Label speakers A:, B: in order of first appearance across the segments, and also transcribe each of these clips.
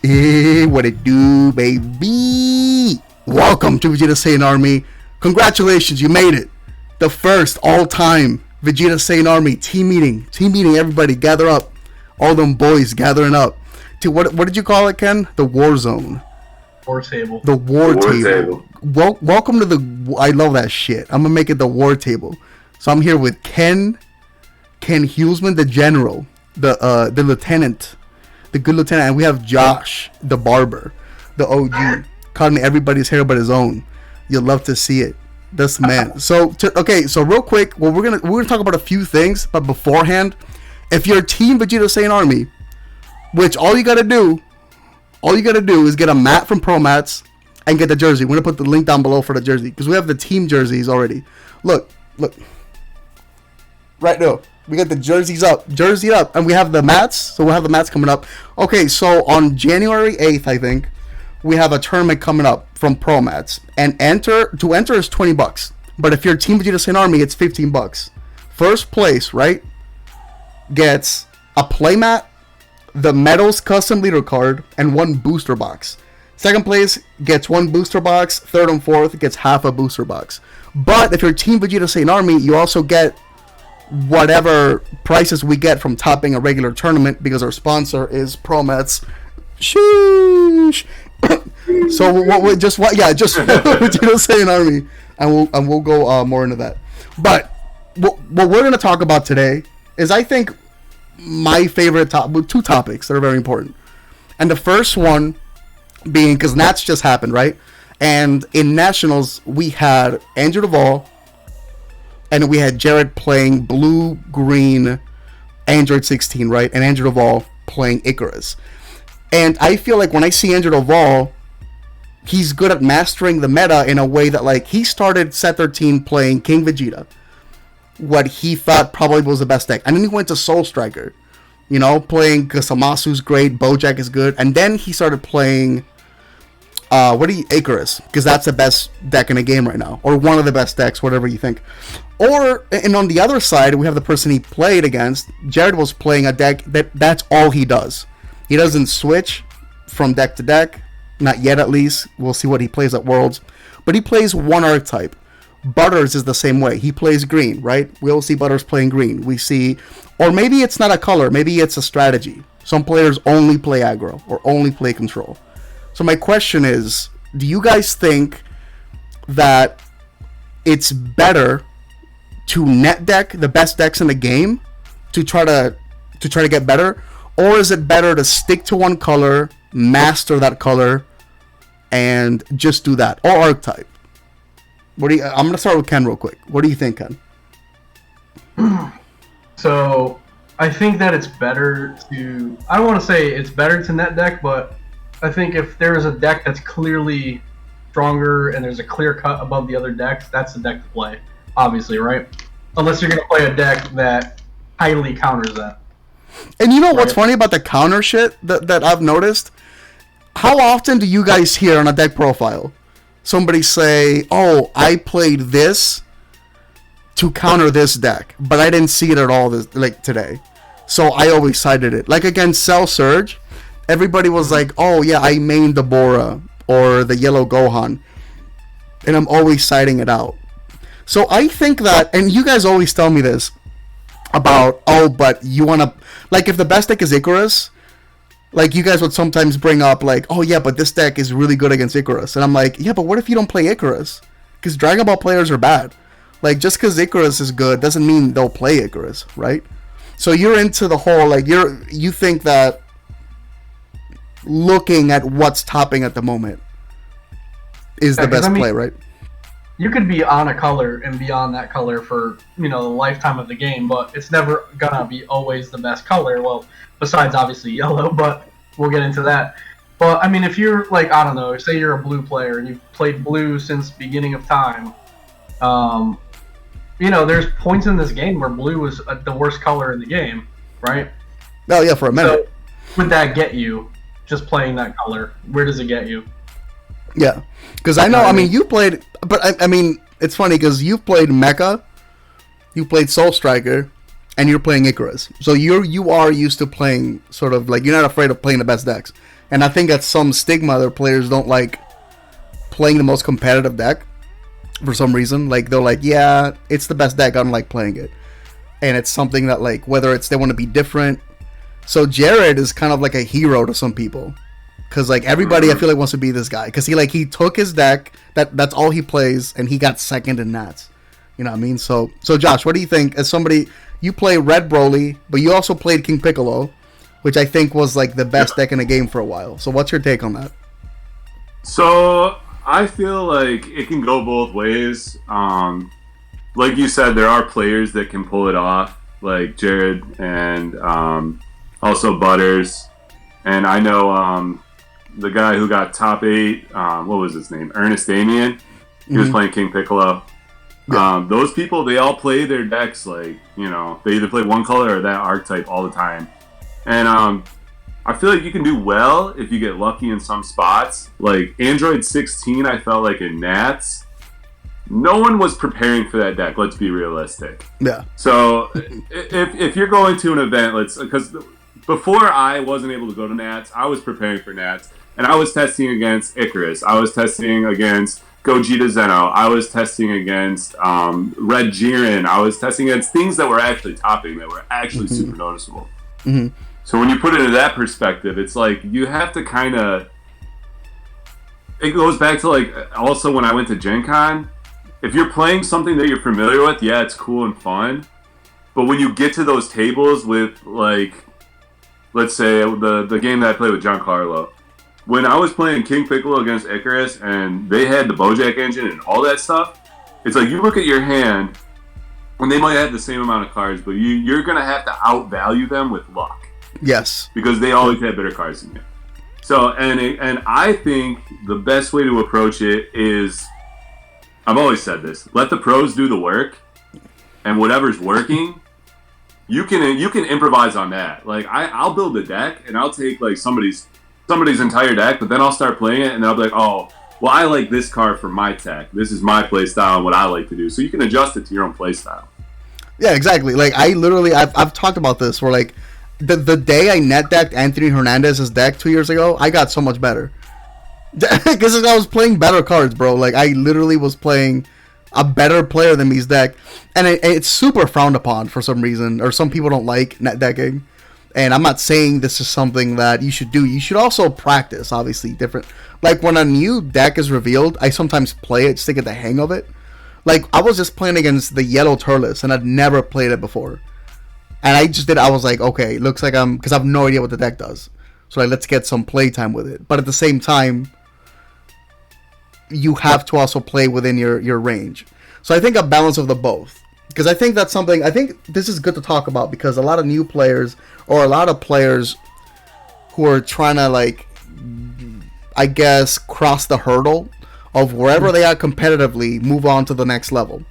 A: What it do, baby? Welcome to Vegeta Saiyan Army. Congratulations, you made it. The first all-time Vegeta Saiyan Army team meeting. Team meeting, everybody gather up. All them boys gathering up. To what did you call it, Ken? The war zone.
B: War table.
A: The war table. Welcome to the... I love that shit. I'm gonna make it the war table. So I'm here with Ken Hulsman, the general, the lieutenant, the good lieutenant, and we have Josh, the barber, the OG, cutting everybody's hair but his own. You'll love to see it. This man. So real quick, well, we're gonna talk about a few things, but beforehand, if you're Team Vegeta Saiyan Army, which all you gotta do is get a mat from Pro Mats and get the jersey. We're gonna put the link down below for the jersey because we have the team jerseys already. Look, right now. We got the jersey up, and we have the mats. So we'll have the mats coming up. Okay, so on January 8th, I think, we have a tournament coming up from Pro Mats. And to enter is $20. But if you're Team Vegeta Saiyan Army, it's $15. First place, right, gets a playmat, the Medals custom leader card, and one booster box. Second place gets one booster box. Third and fourth gets half a booster box. But if you're Team Vegeta Saiyan Army, you also get whatever prices we get from topping a regular tournament because our sponsor is ProMats. Sheesh. So just Vegeta Saiyan Army, and we'll go more into that. But what we're gonna talk about today is, I think, my favorite two topics that are very important. And the first one being, because Nats just happened, right? And in Nationals we had Andrew Duvall, and we had Jared playing blue-green Android 16, right? And Andrew Duvall playing Icarus. And I feel like when I see Andrew Duvall, he's good at mastering the meta in a way that, like, he started set 13 playing King Vegeta, what he thought probably was the best deck. And then he went to Soul Striker, playing Kasamasu's great, Bojack is good. And then he started playing... Icarus, because that's the best deck in the game right now, or one of the best decks, whatever you think. And on the other side, we have the person he played against. Jared was playing a deck that's all he does. He doesn't switch from deck to deck, not yet at least. We'll see what he plays at Worlds, but he plays one archetype. Butters is the same way. He plays green, right? We'll see Butters playing green. We see, or maybe it's not a color, maybe it's a strategy. Some players only play aggro or only play control. So my question is, do you guys think that it's better to net deck the best decks in the game to try to get better, or is it better to stick to one color, master that color, and just do that, or archetype? I'm gonna start with Ken real quick. What do you think, Ken?
B: So I think that it's better to. I don't want to say it's better to net deck, but I think if there is a deck that's clearly stronger and there's a clear cut above the other decks, that's the deck to play, obviously, right? Unless you're going to play a deck that highly counters that.
A: And you know what's funny about the counter shit that I've noticed? How often do you guys hear on a deck profile somebody say, oh, I played this to counter this deck, but I didn't see it at all today. So I always cited it. Like against Cell Surge, everybody was like, oh yeah, I mained the Bora or the Yellow Gohan, and I'm always citing it out. So I think that, and you guys always tell me this about, oh, but you want to, like, if the best deck is Icarus, like, you guys would sometimes bring up, like, oh yeah, but this deck is really good against Icarus. And I'm like, yeah, but what if you don't play Icarus? Because Dragon Ball players are bad. Like, just because Icarus is good doesn't mean they'll play Icarus, right? So you're into the whole, like, you think that looking at what's topping at the moment is the best play, right?
B: You could be on a color and be on that color for, the lifetime of the game, but it's never gonna be always the best color. Well, besides obviously yellow, but we'll get into that. But I mean, if you're like, I don't know, say you're a blue player and you've played blue since beginning of time, there's points in this game where blue is the worst color in the game, right?
A: Oh yeah, for a minute.
B: So would that get you? Just playing that color, where does it get you?
A: Yeah, because I know, I mean, you played, but I mean, it's funny because you've played Mecha, you played Soul Striker, and you're playing Icarus. So you are used to playing sort of like, you're not afraid of playing the best decks. And I think that's some stigma that players don't like playing the most competitive deck for some reason. Like, they're like, yeah, it's the best deck, I don't like playing it. And it's something that, like, whether it's they want to be different. So Jared is kind of like a hero to some people, because like everybody I feel like wants to be this guy, because he took his deck, that's all he plays, and he got second in Nats. You know what I mean? So Josh, what do you think, as somebody, you play Red Broly, but you also played King Piccolo, which I think was like the best deck in the game for a while. So what's your take on that?
C: So I feel like it can go both ways. Like you said, there are players that can pull it off, like Jared and also Butters. And I know the guy who got top 8, what was his name? Ernest Damien. He was playing King Piccolo. Yeah. Those people, they all play their decks like, you know, they either play one color or that archetype all the time. And I feel like you can do well if you get lucky in some spots. Like Android 16, I felt like in Nats, no one was preparing for that deck. Let's be realistic.
A: Yeah.
C: So if you're going to an event, because before I wasn't able to go to Nats, I was preparing for Nats, and I was testing against Icarus. I was testing against Gogeta Zeno. I was testing against Red Jiren. I was testing against things that were actually topping, that were actually super noticeable.
A: Mm-hmm.
C: So when you put it into that perspective, it's like you have to kind of... It goes back to like also when I went to Gen Con, if you're playing something that you're familiar with, yeah, it's cool and fun. But when you get to those tables with, like, let's say the game that I played with Giancarlo, when I was playing King Piccolo against Icarus and they had the Bojack engine and all that stuff, it's like you look at your hand and they might have the same amount of cards, but you're going to have to outvalue them with luck.
A: Yes.
C: Because they always have better cards than you. So, and I think the best way to approach it is, I've always said this, let the pros do the work, and whatever's working, you can improvise on that. Like, I'll build a deck, and I'll take, like, somebody's entire deck, but then I'll start playing it, and then I'll be like, oh, well, I like this card for my tech. This is my play style and what I like to do. So you can adjust it to your own play style. Yeah,
A: exactly. Like, I've talked about this, where, like, the day I net decked Anthony Hernandez's deck 2 years ago, I got so much better. Because I was playing better cards, bro. Like, I literally was playing a better player than me's deck. And it's super frowned upon for some reason, or some people don't like net decking. And I'm not saying this is something that you should do. You should also practice, obviously, different. Like, when a new deck is revealed, I sometimes play it just to get the hang of it. Like, I was just playing against the Yellow Turles, and I'd never played it before. And I was like, okay, looks like because I have no idea what the deck does. So, like, let's get some playtime with it. But at the same time, you have to also play within your range. So I think a balance of the both. Because I think that's something, I think this is good to talk about, because a lot of new players, or a lot of players who are trying to, like, I guess, cross the hurdle of wherever they are competitively, move on to the next level.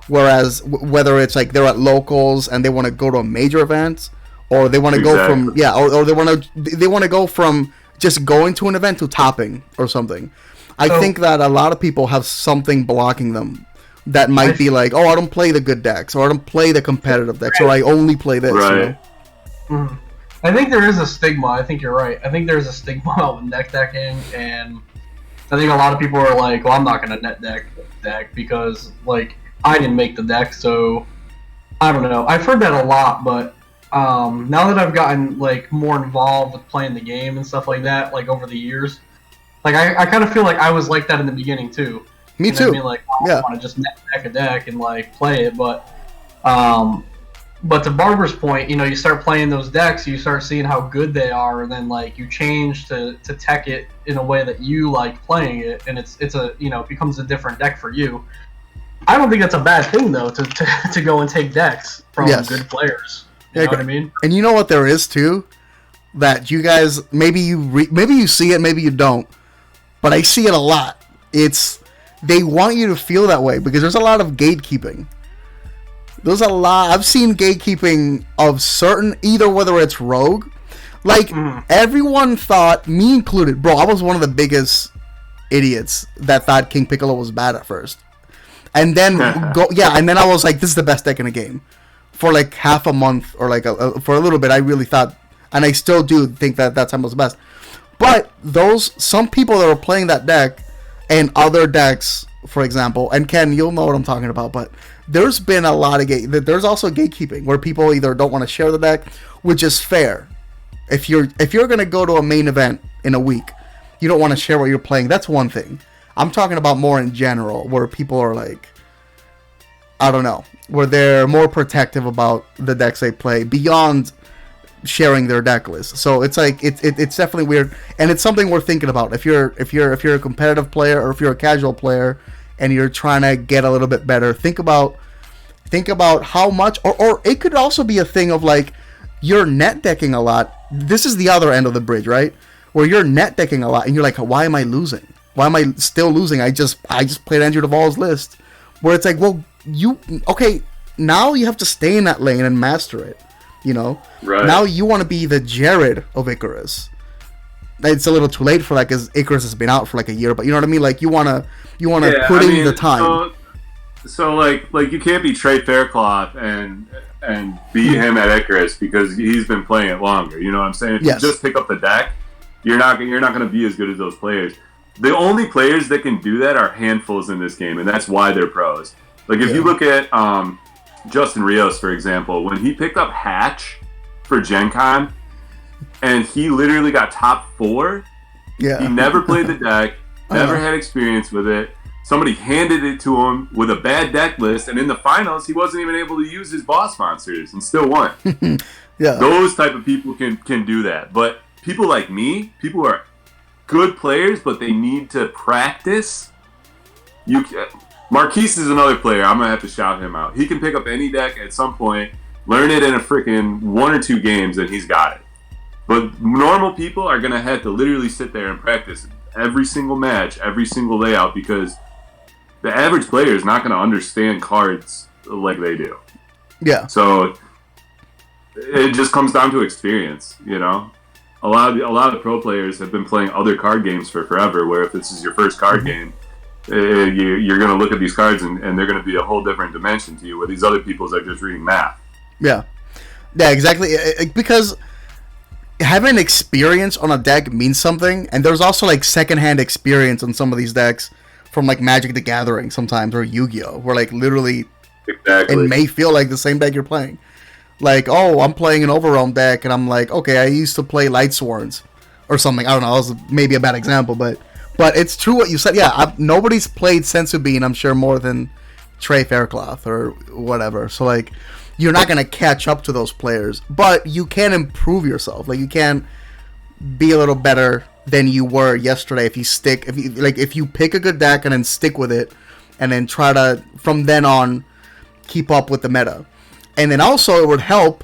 A: Whereas, whether it's like they're at locals and they want to go to a major event, or they want to go from, or they want to go from just going to an event to topping or something. I think that a lot of people have something blocking them that might be like, oh, I don't play the good decks, or I don't play the competitive decks, or I only play this.
C: Right.
A: You know?
B: Mm-hmm. I think there is a stigma. I think you're right. I think there's a stigma with net decking, and I think a lot of people are like, well, I'm not going to net deck because, like, I didn't make the deck, so I don't know. I've heard that a lot, but now that I've gotten, like, more involved with playing the game and stuff like that, like, over the years, like, I kind of feel like I was like that in the beginning, too.
A: Me too.
B: I mean, like, I want to just net deck a deck and, like, play it, but to Barber's point, you know, you start playing those decks, you start seeing how good they are, and then, like, you change to tech it in a way that you like playing it, and it's a, you know, it becomes a different deck for you. I don't think that's a bad thing, though, to go and take decks from good players. You know what I mean?
A: And you know what there is, too? That you guys, maybe you see it, maybe you don't, but I see it a lot. It's, they want you to feel that way, because there's a lot of gatekeeping. There's a lot, I've seen gatekeeping of certain, either whether it's rogue, like, everyone thought, me included, bro, I was one of the biggest idiots that thought King Piccolo was bad at first. And then, and then I was like, this is the best deck in the game. for like half a month or like for a little bit, I really thought, and I still do think that time was the best. But some people that were playing that deck and other decks, for example, and Ken, you'll know what I'm talking about, but there's been a lot of there's also gatekeeping where people either don't want to share the deck, which is fair. If you're gonna go to a main event in a week, you don't want to share what you're playing. That's one thing. I'm talking about more in general, where people are like, I don't know, where they're more protective about the decks they play beyond sharing their deck list. So it's like it's definitely weird, and it's something we're thinking about. If you're a competitive player or if you're a casual player and you're trying to get a little bit better, think about how much, or it could also be a thing of like you're net decking a lot. This is the other end of the bridge, right? Where you're net decking a lot and you're like, why am I losing? Why am I still losing? I just played Andrew Duvall's list. Where it's like, well, now you have to stay in that lane and master it. You know,
C: right.
A: Now you want to be the Jared of Icarus. It's a little too late for that because Icarus has been out for like a year, but you know what I mean. Like you want to put in the time.
C: So like you can't be Trey Faircloth and beat him at Icarus because he's been playing it longer. You know what I'm saying? If you just pick up the deck, you're not going to be as good as those players. The only players that can do that are handfuls in this game, and that's why they're pros. Like if you look at Justin Rios, for example, when he picked up Hatch for Gen Con, and he literally got top 4, he never played the deck, never had experience with it. Somebody handed it to him with a bad deck list, and in the finals, he wasn't even able to use his boss monsters and still won. Those type of people can do that. But people like me, people who are good players, but they need to practice. Marquise is another player. I'm going to have to shout him out. He can pick up any deck at some point, learn it in a freaking 1 or 2 games, and he's got it. But normal people are going to have to literally sit there and practice every single match, every single layout, because the average player is not going to understand cards like they do.
A: Yeah.
C: So it just comes down to experience, you know? A lot of pro players have been playing other card games for forever, where if this is your first card game, you're going to look at these cards and they're going to be a whole different dimension to you, where these other people's are just reading math.
A: Yeah, exactly. Because having experience on a deck means something, and there's also like secondhand experience on some of these decks from like Magic the Gathering sometimes, or Yu-Gi-Oh, where like literally it may feel like the same deck you're playing. Like, oh, I'm playing an Overrealm deck, and I'm like, okay, I used to play Light Swords or something. I don't know. That was maybe a bad example, but it's true what you said. Yeah, nobody's played Sensu Bean, I'm sure, more than Trey Faircloth or whatever. So, like, you're not going to catch up to those players, but you can improve yourself. Like, you can be a little better than you were yesterday if you pick a good deck and then stick with it and then try to, from then on, keep up with the meta. And then also, it would help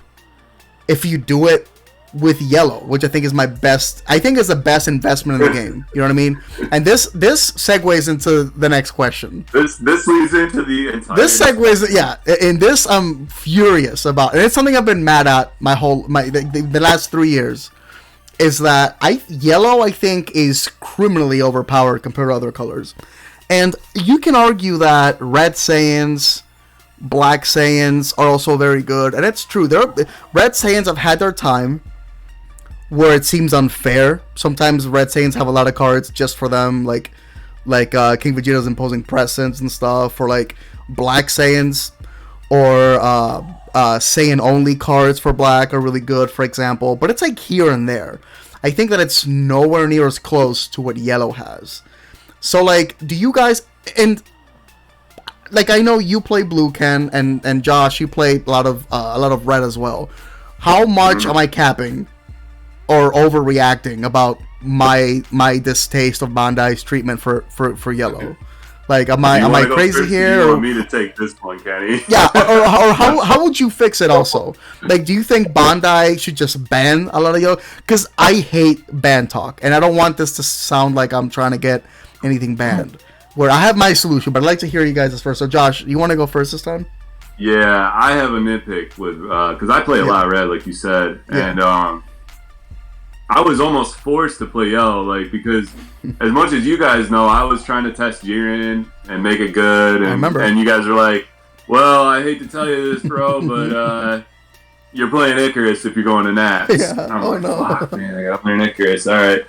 A: if you do it with yellow, which I think is the best investment in the game. You know what I mean? And this segues into the next question.
C: This leads into the entire.
A: This segues, yeah. In this, I'm furious about, and it's something I've been mad at the last 3 years. Is that yellow? I think is criminally overpowered compared to other colors, and you can argue that red Saiyans, black Saiyans are also very good, and it's true. Red Saiyans have had their time where it seems unfair. Sometimes Red Saiyans have a lot of cards just for them, like King Vegeta's Imposing Presence and stuff, or like black Saiyans or Saiyan only cards for black are really good, for example. But it's like here and there. I think that it's nowhere near as close to what yellow has. So like, do you guys, and like, I know you play blue, Ken, and Josh, you play a lot of red as well. How much am I capping or overreacting about my distaste of Bandai's treatment for yellow? Like, am I crazy here?
C: You want me to take this one, Kenny?
A: Yeah, or how would you fix it also? Like, do you think Bandai should just ban a lot of yellow? Because I hate ban talk, and I don't want this to sound like I'm trying to get anything banned. Where I have my solution, but I'd like to hear you guys first. So, Josh, you want to go first this time?
C: Yeah, I have a nitpick with because I play a lot of red, like you said, and I was almost forced to play yellow, like, because as much as you guys know, I was trying to test Jiren and make it good, and,
A: I remember.
C: And you guys were like, Well, I hate to tell you this, bro, but you're playing Icarus if you're going to Nats.
A: Yeah.
C: I'm
A: Oh
C: like,
A: no.
C: fuck, man, I gotta play an Icarus. All right.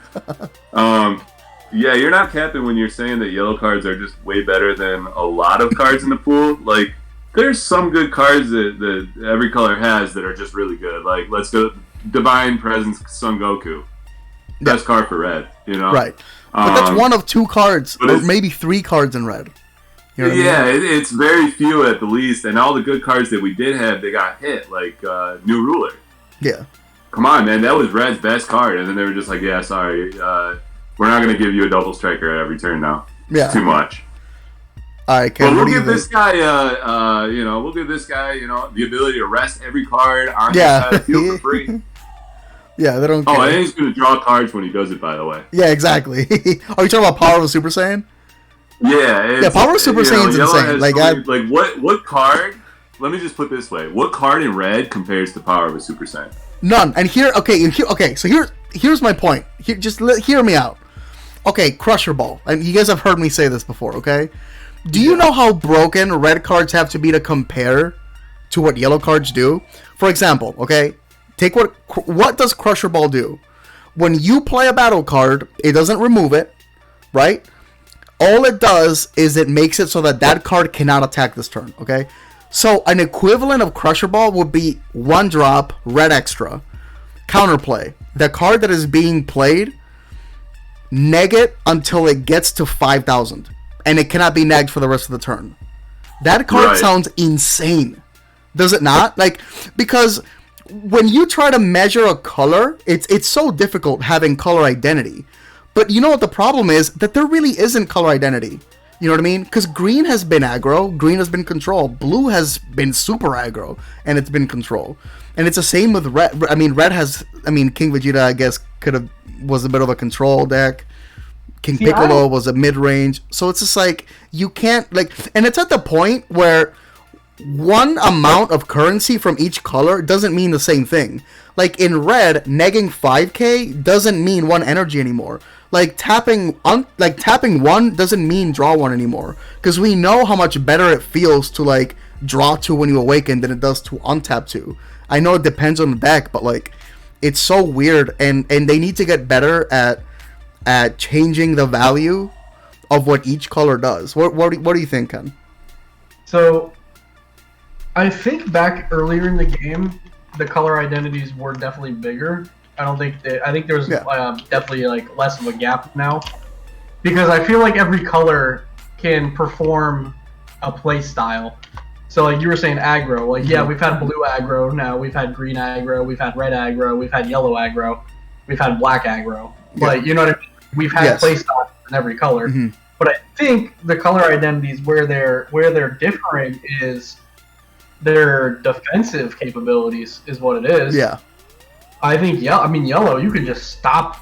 C: Yeah, you're not capping when you're saying that yellow cards are just way better than a lot of cards in the pool. Like, there's some good cards that every color has that are just really good. Like, let's go Divine Presence Son Goku. Best card for red, you know?
A: Right. But that's one of 2 cards, or maybe 3 cards in red. You know
C: yeah,
A: I mean?
C: it's very few at the least, and all the good cards that we did have, they got hit, like New Ruler.
A: Yeah.
C: Come on, man, that was Red's best card, and then they were just like, yeah, sorry, we're not going to give you a double striker at every turn now.
A: Yeah.
C: Too much.
A: All right, Ken,
C: but we'll give this guy, we'll give this guy, the ability to rest every card on the side of the field for free.
A: Yeah, they don't care.
C: Oh, and he's going to draw cards when he does it, by the way.
A: Yeah, exactly. Are you talking about Power of a Super Saiyan?
C: Yeah,
A: Power of Super Saiyan's insane.
C: Like what card? Let me just put it this way: what card in red compares to Power of a Super Saiyan?
A: None. And so here's my point. Hear me out. Okay, Crusher Ball. And you guys have heard me say this before. Okay, do you know how broken red cards have to be to compare to what yellow cards do? For example, okay, take what does Crusher Ball do? When you play a battle card, it doesn't remove it, right? All it does is it makes it so that card cannot attack this turn, okay? So an equivalent of Crusher Ball would be 1 drop, red extra. Counterplay. The card that is being played, neg it until it gets to 5,000. And it cannot be negged for the rest of the turn. That card sounds insane. Does it not? Like, because when you try to measure a color, it's so difficult having color identity. But you know what the problem is? That there really isn't color identity. You know what I mean? Because green has been aggro, green has been control, blue has been super aggro, and it's been control. And it's the same with red. I mean, red has. I mean, King Vegeta, I guess, was a bit of a control deck. King Piccolo was a mid range. So it's just like you can't and it's at the point where one amount of currency from each color doesn't mean the same thing. Like in red, negging 5k doesn't mean 1 energy anymore. Like tapping 1 doesn't mean draw 1 anymore. Because we know how much better it feels to draw 2 when you awaken than it does to untap 2. I know it depends on the deck, but it's so weird, and they need to get better at changing the value of what each color does. What do you think, Ken?
B: So I think back earlier in the game, the color identities were definitely bigger. I think there's definitely less of a gap now, because I feel like every color can perform a play style. So you were saying aggro, we've had blue aggro now, we've had green aggro, we've had red aggro, we've had yellow aggro, we've had black aggro. You know what I mean? We've had play styles in every color. Mm-hmm. But I think the color identities where they're differing is their defensive capabilities is what it is.
A: Yeah.
B: I think yellow, you can just stop.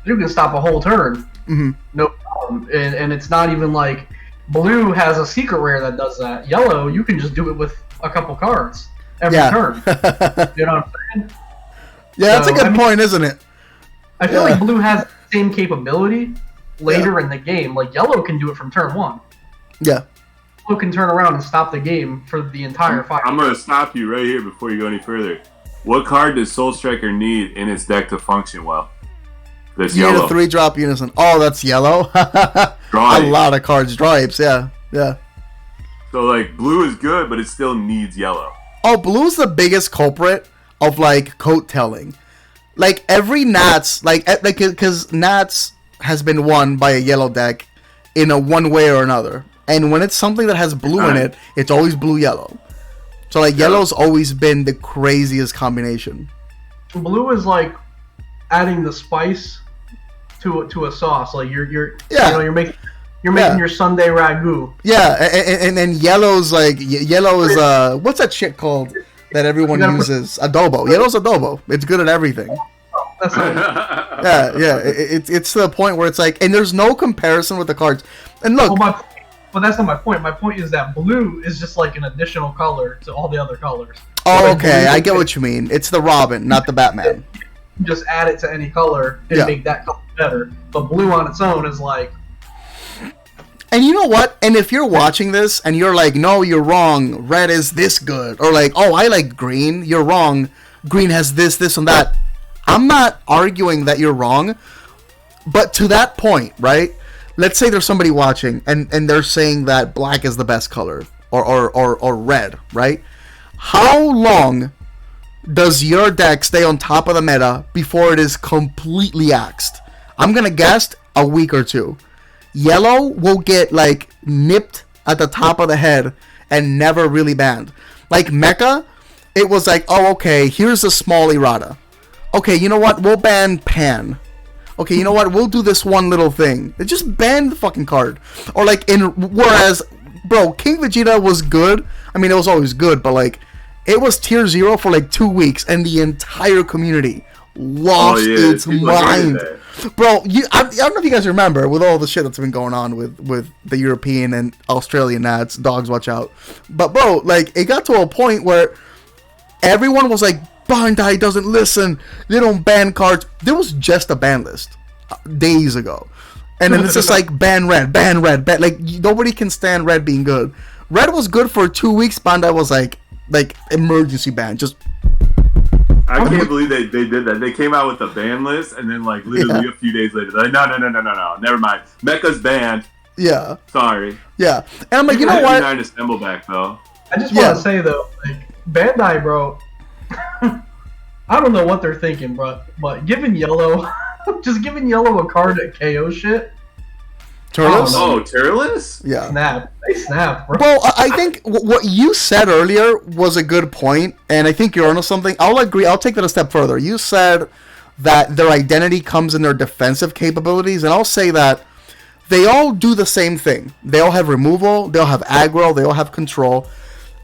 B: You can stop a whole turn.
A: Mm-hmm.
B: No problem. And it's not even like blue has a secret rare that does that. Yellow, you can just do it with a couple cards every turn. You know what I'm saying?
A: Yeah, that's a good point, isn't it?
B: I feel like blue has the same capability later in the game. Like yellow can do it from turn 1.
A: Yeah.
B: Blue can turn around and stop the game for the entire fight.
C: I'm going to stop you right here before you go any further. What card does Soul Striker need in its deck to function well? That's
A: you
C: yellow.
A: Need a 3-drop unison. Oh, that's yellow.
C: A
A: lot of cards. Stripes, yeah.
C: So blue is good, but it still needs yellow.
A: Oh, blue's the biggest culprit of coat telling. Every Nats, because Nats has been won by a yellow deck in a one way or another. And when it's something that has blue in it, it's always blue-yellow. So yellow's always been the craziest combination.
B: Blue is adding the spice to a sauce. You're making your Sunday ragu.
A: Yeah, and then yellow's yellow is what's that shit called that everyone uses? Adobo. Yellow's adobo. It's good at everything.
B: That's
A: It's to the point where it's and there's no comparison with the cards. And look.
B: But that's not my point. My point is that blue is just an additional color to all the other colors.
A: Oh, okay. I get what you mean. It's the Robin, not the Batman.
B: Just add it to any color and make that color better. But blue on its own is
A: And you know what? And if you're watching this and you're like, no, you're wrong. Red is this good. Or like, oh, I like green. You're wrong. Green has this, and that. I'm not arguing that you're wrong. But to that point, right? Let's say there's somebody watching and they're saying that black is the best color. Or red, right? How long does your deck stay on top of the meta before it is completely axed? I'm going to guess a week or two. Yellow will get like nipped at the top of the head and never really banned. Like Mecha, it was like, oh, okay, here's a small errata. Okay, you know what? We'll ban Pan. Okay, you know what? We'll do this one little thing. They just banned the fucking card. Or like whereas, bro, King Vegeta was good. I mean, it was always good, but like, it was tier 0 for like 2 weeks, and the entire community lost its mind. Bro, I don't know if you guys remember, with all the shit that's been going on with the European and Australian nats, dogs watch out. But bro, like, it got to a point where everyone was like, Bandai doesn't listen, they don't ban cards. There was just a ban list days ago. And then it's just like, ban red, like, nobody can stand red being good. Red was good for 2 weeks, Bandai was like emergency ban, just...
C: I can't believe they did that. They came out with a ban list, and then like literally a few days later, they're like, no, never mind. Mecha's banned.
A: Yeah.
C: Sorry.
A: Yeah. And I'm like, you know what?
C: Trying to stumble back though.
B: I just want to say though, like, Bandai, bro. I don't know what they're thinking, bro, but giving Yellow, just giving Yellow a card at KO shit.
A: Turles?
C: Oh, Turles?
A: Yeah.
B: They snap, bro.
A: Well, I think what you said earlier was a good point, and I think you're onto something. I'll agree. I'll take that a step further. You said that their identity comes in their defensive capabilities, and I'll say that they all do the same thing. They all have removal, they all have aggro, they all have control.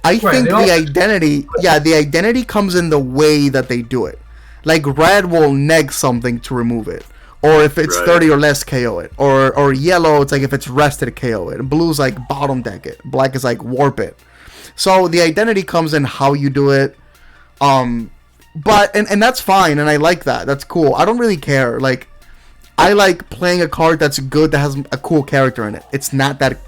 A: I think the identity comes in the way that they do it. Like, red will neg something to remove it. Or if it's 30 or less, KO it. Or yellow, it's like if it's rested, KO it. And blue's like bottom deck it. Black is like warp it. So the identity comes in how you do it. But that's fine, and I like that. That's cool. I don't really care. Like, I like playing a card that's good, that has a cool character in it. It's not that...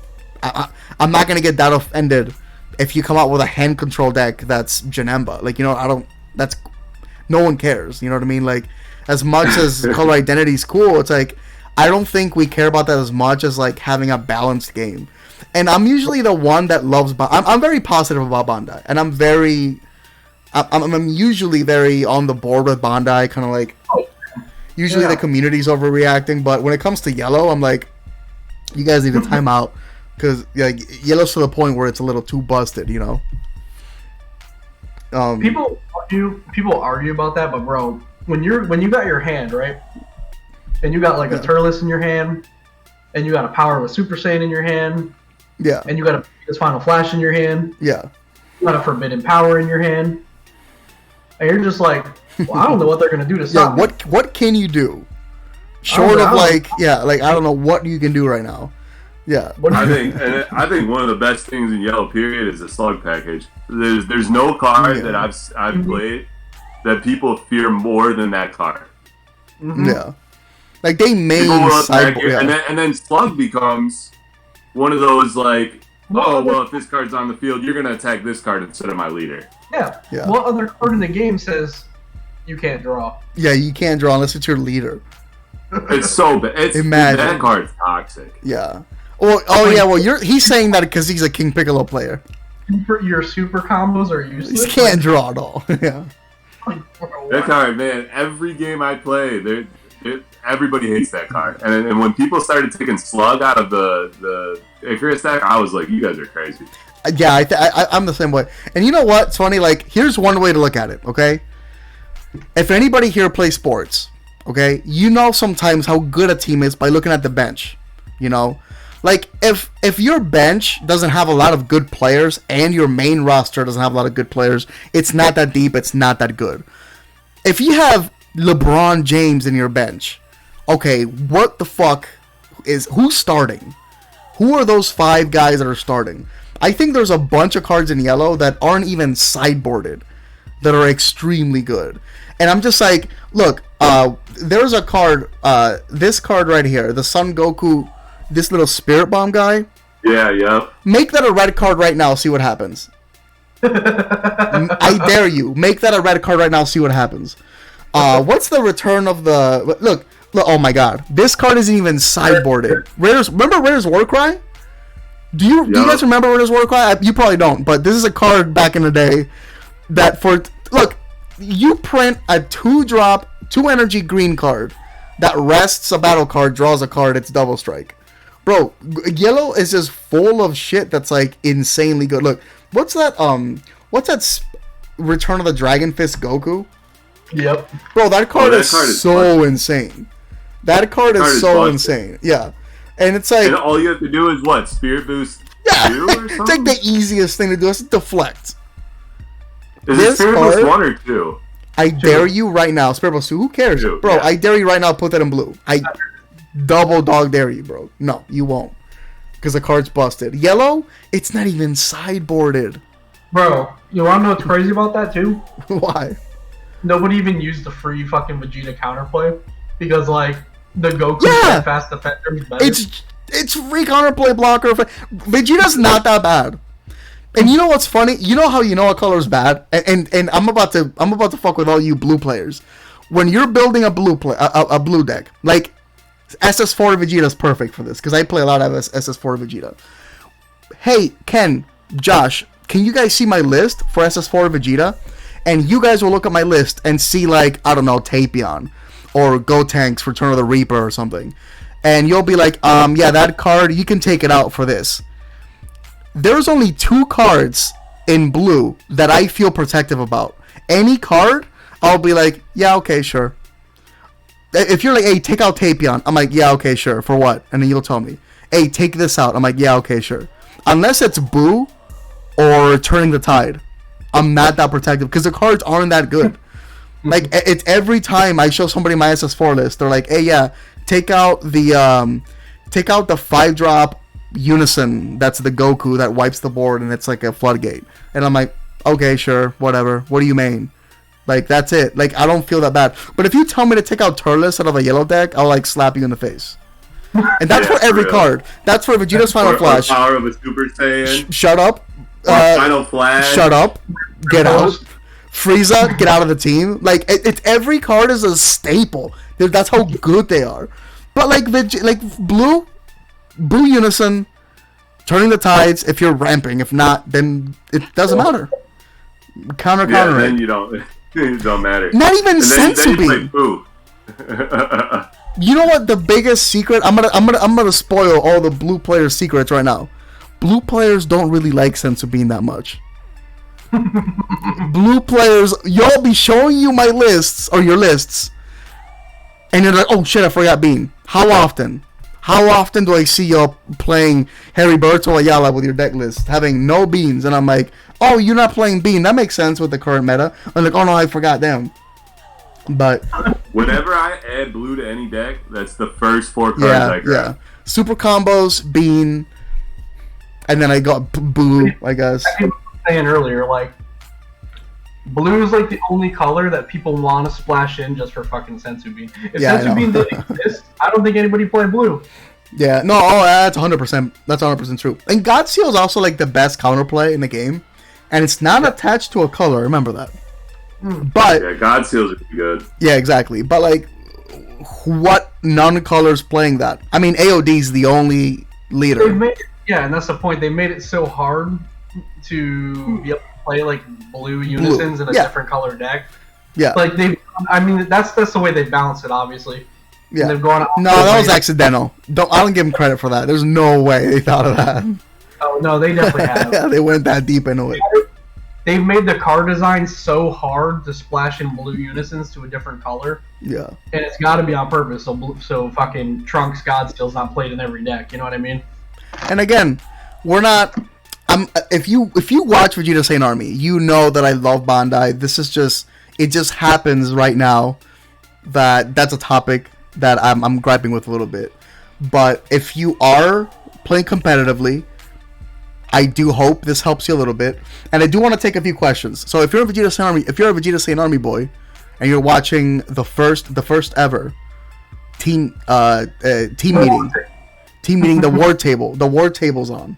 A: I'm not going to get that offended if you come out with a hand control deck that's Janemba. Like, you know, that's... No one cares. You know what I mean? Like, as much as color identity is cool, it's like, I don't think we care about that as much as like having a balanced game. And I'm usually the one that loves I'm very positive about Bandai, and I'm usually very on the board with Bandai, kind of like, usually the community's overreacting, but when it comes to Yellow, I'm like, you guys need a timeout, because like, Yellow's to the point where it's a little too busted, you know.
B: People argue about that, but bro, when you got your hand, right, and you got like a Turles in your hand, and you got a power of a Super Saiyan in your hand, and you got a this Final Flash in your hand, you got a Forbidden Power in your hand, and you're just like, well, I don't know what they're gonna do to stop me.
A: What can you do? Short of like I don't know what you can do right now. Yeah.
C: I think one of the best things in Yellow period is the slug package. There's no card that I've played that people fear more than that card.
A: Mm-hmm. Yeah. Like, they main sideboard,
C: and then slug becomes one of those like, oh well, if this card's on the field, you're gonna attack this card instead of my leader.
B: Yeah. What other card in the game says you can't draw?
A: Yeah, you can't draw unless it's your leader.
C: It's so bad. That card's toxic.
A: Yeah. Well, he's saying that because he's a King Piccolo player.
B: Your super combos are useless.
A: He can't draw at all. Yeah.
C: That card, man. Every game I play, everybody hates that card. And when people started taking slug out of the Icarus deck, I was like, you guys are crazy.
A: Yeah, I'm the same way. And you know what? It's funny. Like, here's one way to look at it. Okay. If anybody here plays sports, okay, you know sometimes how good a team is by looking at the bench. You know. Like, if your bench doesn't have a lot of good players and your main roster doesn't have a lot of good players, it's not that deep, it's not that good. If you have LeBron James in your bench, okay, what the fuck who's starting? Who are those 5 guys that are starting? I think there's a bunch of cards in Yellow that aren't even sideboarded that are extremely good. And I'm just like, look, there's a card, this card right here, the Son Goku, this little Spirit Bomb guy,
C: Yeah, yep.
A: Make that a red card right now. See what happens. I dare you. Make that a red card right now. See what happens. What's the return of the look? Oh my God, this card isn't even sideboarded. Remember Rare's Warcry? Do you guys remember Rare's Warcry? You probably don't, but this is a card back in the day that look, you print a 2-drop, 2-energy green card that rests a battle card, draws a card, it's double strike. Bro, yellow is just full of shit that's like insanely good. Look, what's that Return of the Dragon Fist Goku?
B: Yep.
A: Bro, that card is so insane. That card is so insane. Yeah. And it's like...
C: And all you have to do is what? Spirit Boost 2 or something?
A: It's like the easiest thing to do. It's deflect.
C: Is it Spirit Boost 1 or 2?
A: I dare you right now. Spirit Boost 2, who cares?
C: 2,
A: bro,
C: yeah.
A: I dare you right now, put that in blue. I double dog dare you, bro. No, you won't. Because the card's busted. Yellow, it's not even sideboarded.
B: Bro, you want to know what's crazy about that, too?
A: Why?
B: Nobody even used the free fucking Vegeta counterplay. Because, like, the Goku fast defender is better.
A: It's free counterplay blocker. Vegeta's not that bad. And you know what's funny? You know how you know a color is bad? And I'm about to fuck with all you blue players. When you're building a blue deck, like SS4 Vegeta is perfect for this because I play a lot of SS4 Vegeta. Hey, Ken, Josh, can you guys see my list for SS4 Vegeta? And you guys will look at my list and see, like, I don't know, Tapion or Gotenks Return of the Reaper or something. And you'll be like, yeah, that card, you can take it out for this. There's only 2 cards in blue that I feel protective about. Any card, I'll be like, yeah, okay, sure. If you're like, hey, take out Tapion, I'm like, yeah, okay, sure. For what? And then you'll tell me, hey, take this out. I'm like, yeah, okay, sure. Unless it's Boo or Turning the Tide, I'm not that protective because the cards aren't that good. Like, it's every time I show somebody my SS4 list, they're like, hey, yeah, take out the 5-drop Unison. That's the Goku that wipes the board and it's like a floodgate. And I'm like, okay, sure, whatever. What do you mean? Like, that's it. Like, I don't feel that bad. But if you tell me to take out Turles out of a yellow deck, I'll, like, slap you in the face. And that's for every card. That's for Vegeta's Final Flash.
C: Power of a Super Saiyan.
A: Shut up.
C: Final Flash.
A: Shut up. Get out. Frieza, get out of the team. Like, it's every card is a staple. That's how good they are. But, like, Blue Unison, Turning the Tides, if you're ramping. If not, then it doesn't matter. Counter.
C: Then you don't. It don't matter.
A: Not even Sensu Bean.
C: You
A: know what? The biggest secret. I'm gonna spoil all the blue players' secrets right now. Blue players don't really like Sensu Bean that much. Blue players, y'all be showing you my lists or your lists, and you're like, oh shit, I forgot Bean. How often? How often do I see y'all playing Heriberto Ayala with your deck list, having no Beans? And I'm like, oh, you're not playing Bean. That makes sense with the current meta. I'm like, oh no, I forgot them. But
C: whenever I add blue to any deck, that's the first 4 cards I grab.
A: Yeah. Super combos, Bean, and then I got blue, I guess.
B: I was saying earlier, like, blue is like the only color that people want to splash in just for fucking Sensu Bean. If Sensu Bean didn't exist, I don't think anybody played blue.
A: Yeah, no, that's 100%. That's 100% true. And God Seal is also like the best counterplay in the game, and it's not attached to a color. Remember that. But
C: yeah, God Seals are good.
A: Yeah, exactly. But like, what non-colors playing that? I mean, AOD's the only leader.
B: And that's the point. They made it so hard to be able to play like blue unisons in a different color deck. Yeah, like that's the way they balance it, obviously.
A: Yeah,
B: they've gone.
A: No, that was accidental. I don't give them credit for that. There's no way they thought of that.
B: Oh no, they definitely have.
A: Yeah, they went that deep into it.
B: They've made the card design so hard to splash in blue unisons to a different color. Yeah, and it's got to be on purpose. So fucking Trunks Godsteel's not played in every deck. You know what I mean?
A: And again, we're not. If you watch Vegeta Saiyan Army, you know that I love Bandai. This is just it just happens right now that's a topic that I'm griping with a little bit. But if you are playing competitively, I do hope this helps you a little bit. And I do want to take a few questions. So if you're a Vegeta Saiyan Army boy, and you're watching the first ever team meeting, Team meeting, the war table. The war table's on.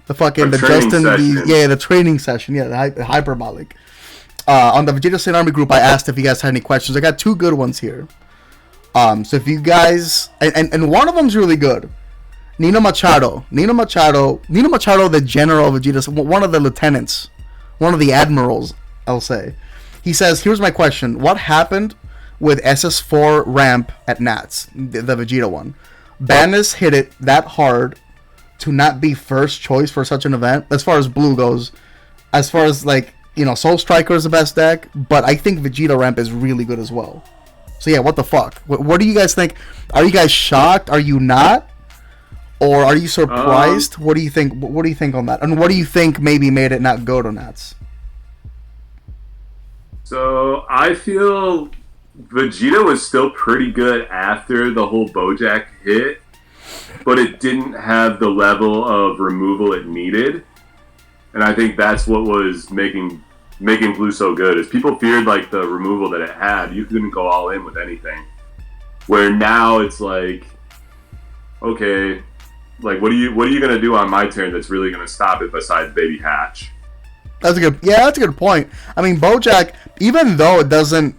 A: The fucking, the Justin, the training session. Yeah, the hyperbolic. On the Vegeta Saiyan Army group, I asked if you guys had any questions. I got 2 good ones here. So if you guys, and one of them's really good. Nino Machado, the general of Vegeta, one of the lieutenants, one of the admirals, I'll say. He says, here's my question. What happened with SS4 ramp at Nats, the Vegeta one? Bannis hit it that hard to not be first choice for such an event, as far as Blue goes. As far as, like, you know, Soul Striker is the best deck, but I think Vegeta ramp is really good as well. So yeah, what the fuck? What do you guys think? Are you guys shocked? Are you not? Or are you surprised? What do you think? What do you think on that? And what do you think maybe made it not go to Nats?
C: So I feel Vegeta was still pretty good after the whole Bojack hit, but it didn't have the level of removal it needed. And I think that's what was making Blue so good, is people feared like the removal that it had. You couldn't go all in with anything. Where now it's like, okay, like what are you gonna do on my turn that's really gonna stop it besides Baby Hatch?
A: That's a good point. I mean, Bojack, even though it doesn't,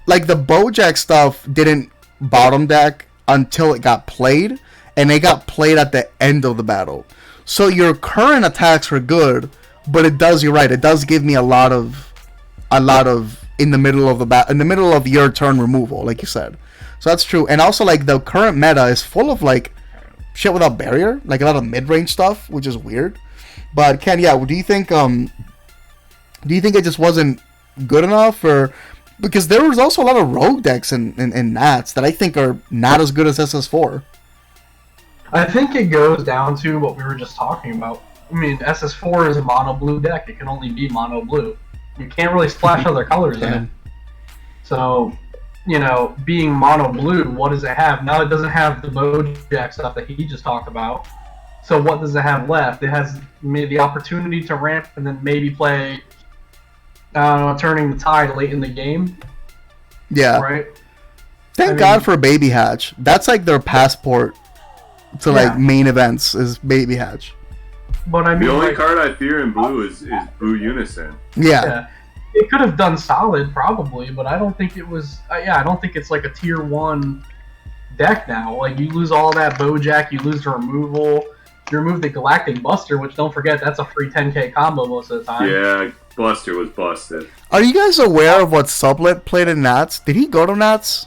A: like, the Bojack stuff didn't bottom deck until it got played, and it got played at the end of the battle. So your current attacks are good, but it does, you're right, it does give me a lot of in the middle of the in the middle of your turn removal, like you said. So that's true. And also, like, the current meta is full of, like, shit without barrier, like a lot of mid-range stuff, which is weird. But Ken, yeah, do you think it just wasn't good enough, or because there was also a lot of rogue decks in Nats that I think are not as good as SS4?
B: I think it goes down to what we were just talking about. I mean, SS4 is a mono blue deck. It can only be mono blue. You can't really splash other colors in it. So, you know, being mono blue, what does it have? Now it doesn't have the Bojack stuff that he just talked about. So what does it have left? It has maybe the opportunity to ramp and then maybe play, turning the tide late in the game.
A: Yeah.
B: Right?
A: Thank God for Baby Hatch. That's like their passport to like main events is Baby Hatch.
B: But I mean,
C: the only card I fear in blue is Blue Unison.
A: Yeah.
B: It could have done solid probably, but I don't think it was. I don't think it's like a tier 1 deck now. Like, you lose all that Bojack, you lose the removal. You remove the Galactic Buster, which, don't forget, that's a free 10k combo most of the time.
C: Yeah, Buster was busted.
A: Are you guys aware of what Sublet played in Nats? Did he go to Nats?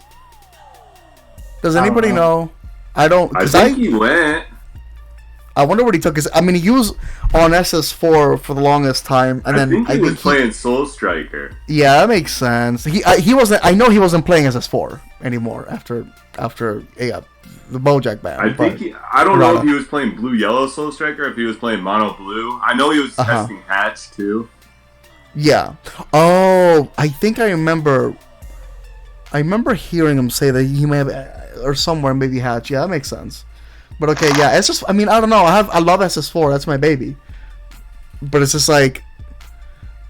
A: Does anybody know? I don't.
C: I think he went.
A: I wonder what he took. I mean, he was on SS4 for the longest time, and
C: I think he was playing Soul Striker.
A: Yeah, that makes sense. He wasn't. I know he wasn't playing SS4 anymore after the Bojack ban.
C: I don't know if he was playing Blue Yellow Soul Striker, if he was playing Mono Blue. I know he was testing Hatch too.
A: Yeah. Oh, I think I remember. I remember hearing him say that he may have, or somewhere maybe Hatch. Yeah, that makes sense. But okay, yeah, it's just, I mean, I don't know. I love SS4. That's my baby. But it's just like,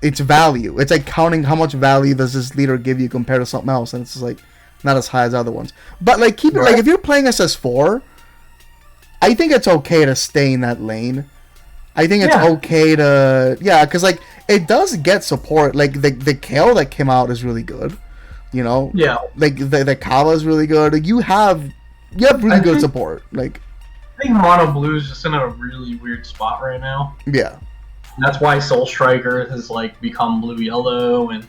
A: it's value. It's like counting how much value does this leader give you compared to something else, and it's just like not as high as other ones. But like, keep it like, if you're playing SS4, I think it's okay to stay in that lane. I think it's okay to because like it does get support. Like the Kale that came out is really good. You know, like the Kava is really good. You have really good support. Like,
B: I think Mono Blue is just in a really weird spot right now.
A: Yeah.
B: That's why Soul Striker has like become Blue Yellow, and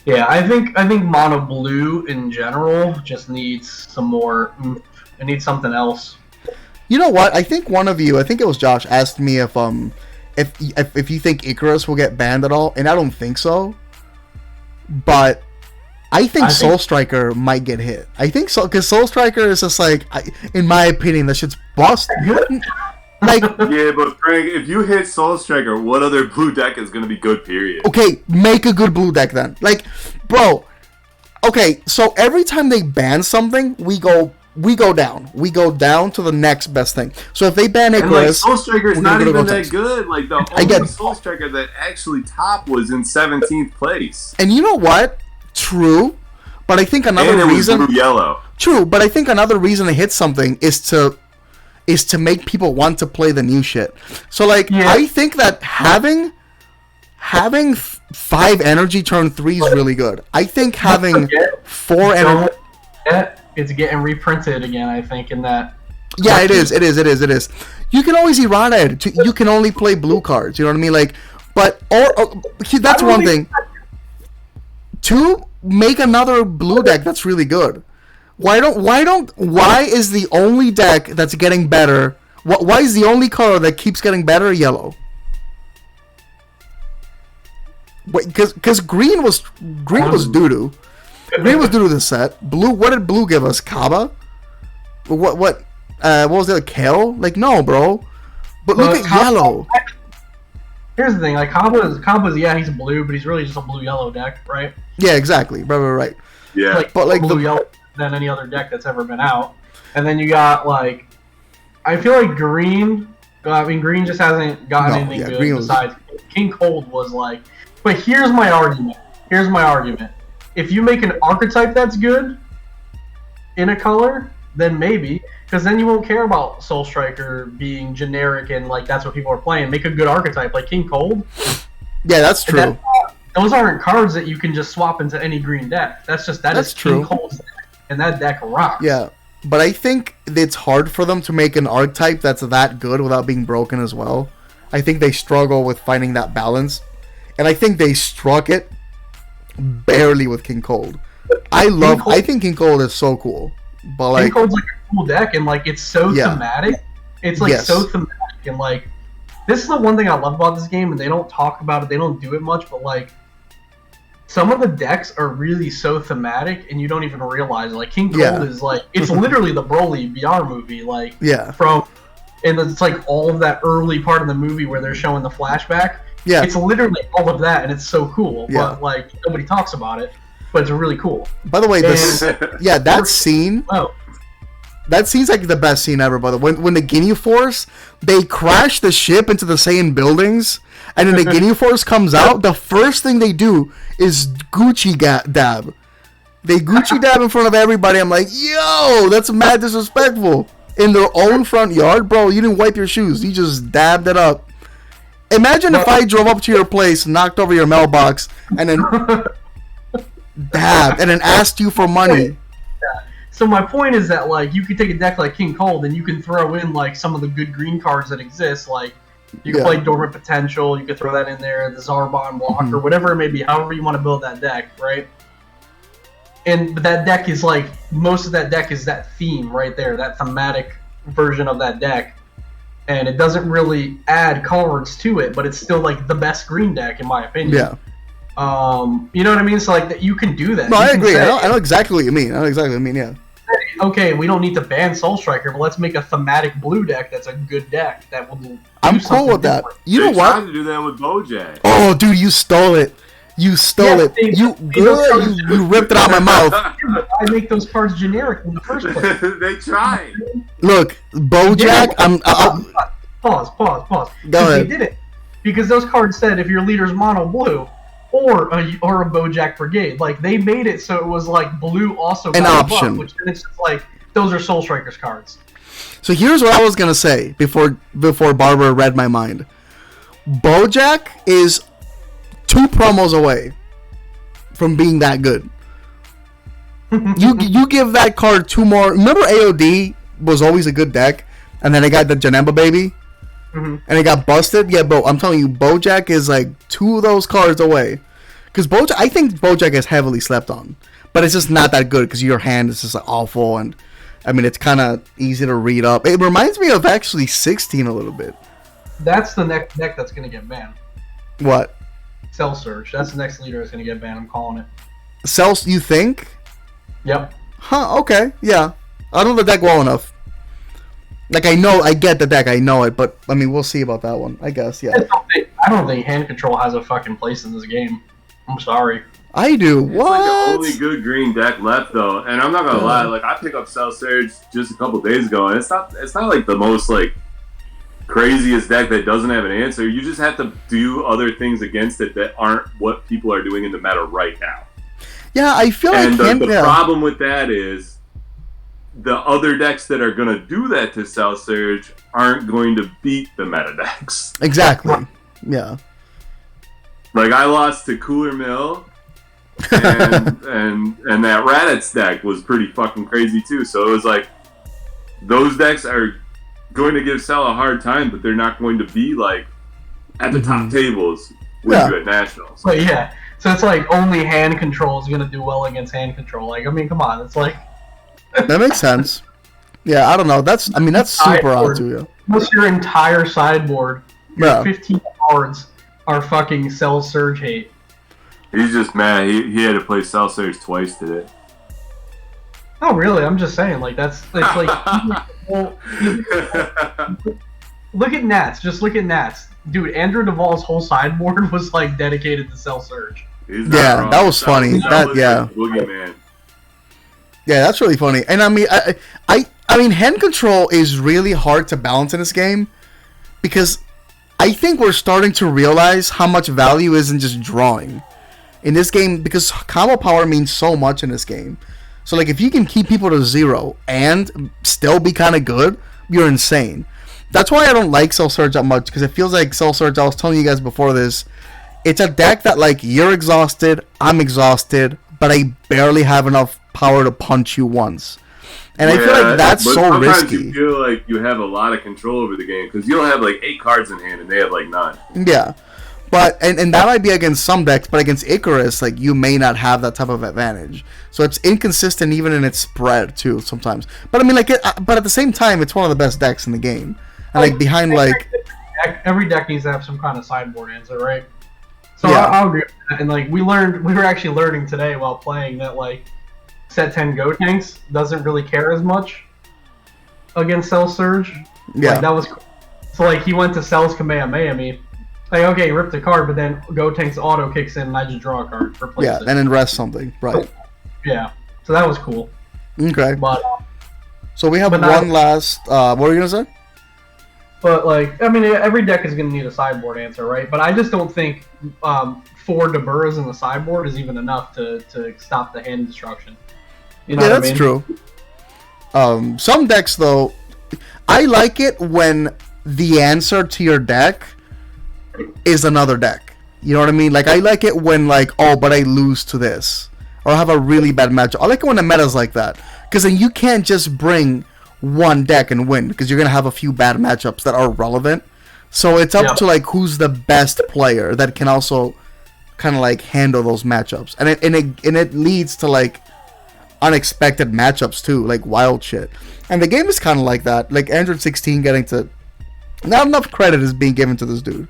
B: I think Mono Blue in general just needs some more. It needs something else.
A: You know what? I think one of you, I think it was Josh, asked me if you think Icarus will get banned at all, and I don't think so. But I think Soul Striker might get hit. I think so, because Soul Striker is just like, in my opinion, that shit's busted. Like,
C: yeah, but Frank, if you hit Soul Striker, what other blue deck is going to be good, period?
A: Okay, make a good blue deck then. Like, bro, okay, so every time they ban something, we go down. We go down to the next best thing. So if they ban Icarus,
C: like, Soul Striker is not even that good. Like, the only Soul Striker that actually top was in 17th place.
A: And you know what? True, But I think another
C: and it
A: reason,
C: was blue yellow.
A: true. But I think another reason to hit something is to make people want to play the new shit. So like, I think that having 5 energy turn 3 is really good. I think having 4 energy.
B: It's getting reprinted again. I think in that.
A: Yeah, it is. You can always errata it. You can only play blue cards. You know what I mean? Like, but that's one thing. 2, make another blue deck that's really good. Why is the only deck that's getting better? Why is the only color that keeps getting better yellow? Because green was doo doo. Green was due to the set. Blue. What did blue give us? Kaba. What was the other? Kale? Like, no, bro. But look at yellow.
B: Here's the thing. Like Kaba's yeah, he's blue, but he's really just a blue-yellow deck, right?
A: Yeah, exactly. Right.
C: Yeah.
B: Like,
A: but like
B: blue-yellow than any other deck that's ever been out. And then you got like, I feel like green. I mean, green just hasn't gotten anything good besides King Cold was like. But here's my argument. If you make an archetype that's good in a color, then maybe, because then you won't care about Soul Striker being generic and like that's what people are playing. Make a good archetype like King Cold.
A: Yeah, that's true.
B: Those aren't cards that you can just swap into any green deck. That's
A: true.
B: King Cold's deck, and that deck rocks.
A: Yeah, but I think it's hard for them to make an archetype that's that good without being broken as well. I think they struggle with finding that balance, and I think they struck it barely with King Cold. I think King Cold is so cool. But like,
B: King Cold's like a cool deck, and like it's so thematic. It's like so thematic, and like this is the one thing I love about this game, and they don't talk about it. They don't do it much, but like some of the decks are really so thematic, and you don't even realize it. Like King Cold is like it's literally the Broly VR movie. Like and it's like all of that early part of the movie where they're showing the flashback. Yeah, it's literally all of that, and it's so cool. Yeah. But like nobody talks about it, but it's really cool.
A: By the way, that scene. Oh. That scene's like the best scene ever, by the way. When the Ginyu Force, they crash the ship into the same buildings, and then the Ginyu Force comes out, the first thing they do is Gucci dab. They Gucci dab in front of everybody. I'm like, yo, that's mad disrespectful. In their own front yard, bro, you didn't wipe your shoes. You just dabbed it up. Imagine if I drove up to your place, knocked over your mailbox, and then dabbed, and then asked you for money.
B: So my point is that like you could take a deck like King Cold and you can throw in like some of the good green cards that exist. Like you can play Dormant Potential, you could throw that in there, the Zarbon block or whatever it may be, however you want to build that deck, right? But that deck is like most of that deck is that theme right there, that thematic version of that deck. And it doesn't really add cards to it, but it's still like the best green deck in my opinion.
A: Yeah.
B: You know what I mean? So like that you can do that.
A: No, I agree. I know exactly what you mean. Yeah.
B: Okay, we don't need to ban Soul Striker, but let's make a thematic blue deck that's a good deck that will.
A: I'm cool with that. You know what?
C: Trying to do that with Bojack.
A: Oh, dude, you stole it. You stole it. You ripped it out of my mouth.
B: I make those cards generic in the first place.
C: They tried.
A: Look, Bojack.
B: Pause.
A: Go ahead.
B: They did it because those cards said if your leader's mono blue. Or a Bojack Brigade. Like, they made it so it was like blue also got
A: an option.
B: Buff, which then it's just like, those are Soul Strikers cards.
A: So here's what I was going to say before Barbara read my mind. Bojack is 2 promos away from being that good. You give that card 2 more. Remember AOD was always a good deck, and then they got the Janemba baby? And it got busted. Yeah, bro. I'm telling you, Bojack is like 2 of those cards away. Because I think Bojack is heavily slept on, but it's just not that good because your hand is just awful, and I mean it's kind of easy to read up. It reminds me of actually 16 a little bit.
B: That's the next deck that's gonna get banned.
A: What?
B: Cell Surge. That's the next leader that's gonna get banned. I'm calling it.
A: Cell? You think?
B: Yep.
A: Huh. Okay. Yeah. I don't know the deck well enough. Like, I get the deck, I know it, but, I mean, we'll see about that one, I guess, yeah.
B: I don't think hand control has a fucking place in this game. I'm sorry.
A: I do.
C: It's
A: what?
C: Like the only good green deck left, though, and I'm not gonna lie, like, I picked up Cell Surge just a couple days ago, and it's not like the most, like, craziest deck that doesn't have an answer. You just have to do other things against it that aren't what people are doing in the meta right now.
A: Yeah, I feel
C: And
A: like
C: the problem with that is the other decks that are going to do that to Cell Surge aren't going to beat the meta decks.
A: Exactly. Yeah.
C: Like, I lost to Cooler Mill, and that Raditz deck was pretty fucking crazy too. So it was like, those decks are going to give Cell a hard time, but they're not going to be like at the top tables with you at Nationals.
B: But yeah, so it's like only hand control is going to do well against hand control. Like, I mean, come on, it's like...
A: That makes sense. Yeah, I don't know. That's super odd to you.
B: Almost your entire sideboard, your 15 cards are fucking Cell Surge hate.
C: He's just mad. He had to play Cell Surge twice today.
B: Oh, really? I'm just saying, like, that's like... well, look at Nats. Just look at Nats. Dude, Andrew Duvall's whole sideboard was, like, dedicated to Cell Surge.
A: Yeah, that was funny.
C: Boogeyman.
A: Yeah, that's really funny. And I mean, hand control is really hard to balance in this game because I think we're starting to realize how much value is in just drawing in this game, because combo power means so much in this game. So, like, if you can keep people to 0 and still be kind of good, you're insane. That's why I don't like Cell Surge that much, because it feels like Cell Surge, I was telling you guys before this, it's a deck that, like, you're exhausted, I'm exhausted, but I barely have enough power to punch you once. And I feel like that's so risky.
C: You feel like you have a lot of control over the game, because you'll have, like, 8 cards in hand, and they have, like, 9.
A: Yeah. But, and that might be against some decks, but against Icarus, like, you may not have that type of advantage. So it's inconsistent even in its spread, too, sometimes. But, I mean, like, but at the same time, it's one of the best decks in the game. And, like, behind, like...
B: Every deck needs to have some kind of sideboard answer, right? So yeah. I'll agree with that. And, like, we were actually learning today while playing that, like, set 10 Gotenks doesn't really care as much against Cell Surge.
A: Yeah.
B: Like, that was cool. So, like, he went to Cell's Kamehameha me. Like, okay, he ripped a card, but then Gotenk's auto kicks in and I just draw a card for place.
A: Yeah, and then rest something. Right.
B: Yeah. So that was cool.
A: Okay.
B: But,
A: so we have one last... what were you going to say?
B: But, like, I mean, every deck is going to need a sideboard answer, right? But I just don't think 4 Daburas in the sideboard is even enough to stop the hand destruction. You know
A: that's true. Some decks, though, I like it when the answer to your deck is another deck. You know what I mean? Like, I like it when, like, oh, but I lose to this. Or have a really bad matchup. I like it when the meta's like that. Because then you can't just bring one deck and win, because you're going to have a few bad matchups that are relevant. So it's up to, like, who's the best player that can also kind of, like, handle those matchups. And it leads to, like, unexpected matchups, too. Like, wild shit. And the game is kind of like that. Like, Android 16 getting to... Not enough credit is being given to this dude.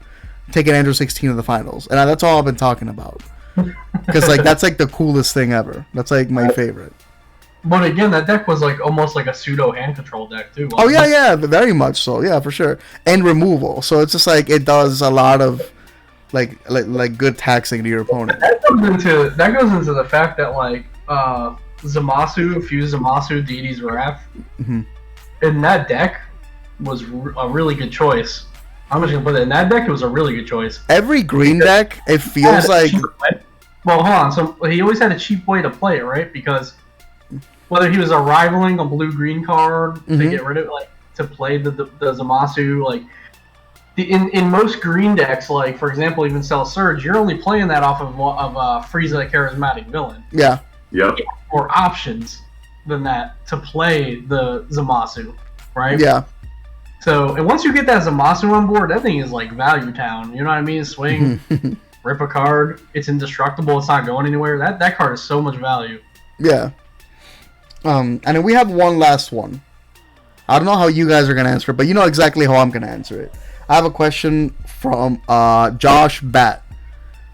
A: Taking Android 16 to the finals. And that's all I've been talking about. Because, like, that's, like, the coolest thing ever. That's, like, my favorite.
B: But again, that deck was like almost like a pseudo hand control deck too.
A: Oh yeah, very much so. Yeah, for sure. And removal, so it's just like it does a lot of like good taxing to your opponent.
B: That goes into the fact that like Zamasu, Fuse Zamasu, Deity's Wrath, in that deck was a really good choice. I'm just gonna put it in that deck. It was a really good choice.
A: Every green deck, it feels like.
B: Well, hold on. So he always had a cheap way to play it, right? Because whether he was rivaling a blue-green card to get rid of, like, to play the Zamasu, like, in most green decks, like, for example, even Cell Surge, you're only playing that off of Frieza, the charismatic villain.
A: Yeah.
C: Yep.
B: More options than that to play the Zamasu, right?
A: Yeah.
B: So, and once you get that Zamasu on board, that thing is like value town. You know what I mean? Swing, rip a card, it's indestructible, it's not going anywhere. That card is so much value.
A: Yeah. And then we have one last one. I don't know how you guys are going to answer it, but you know exactly how I'm going to answer it. I have a question from Josh Bat.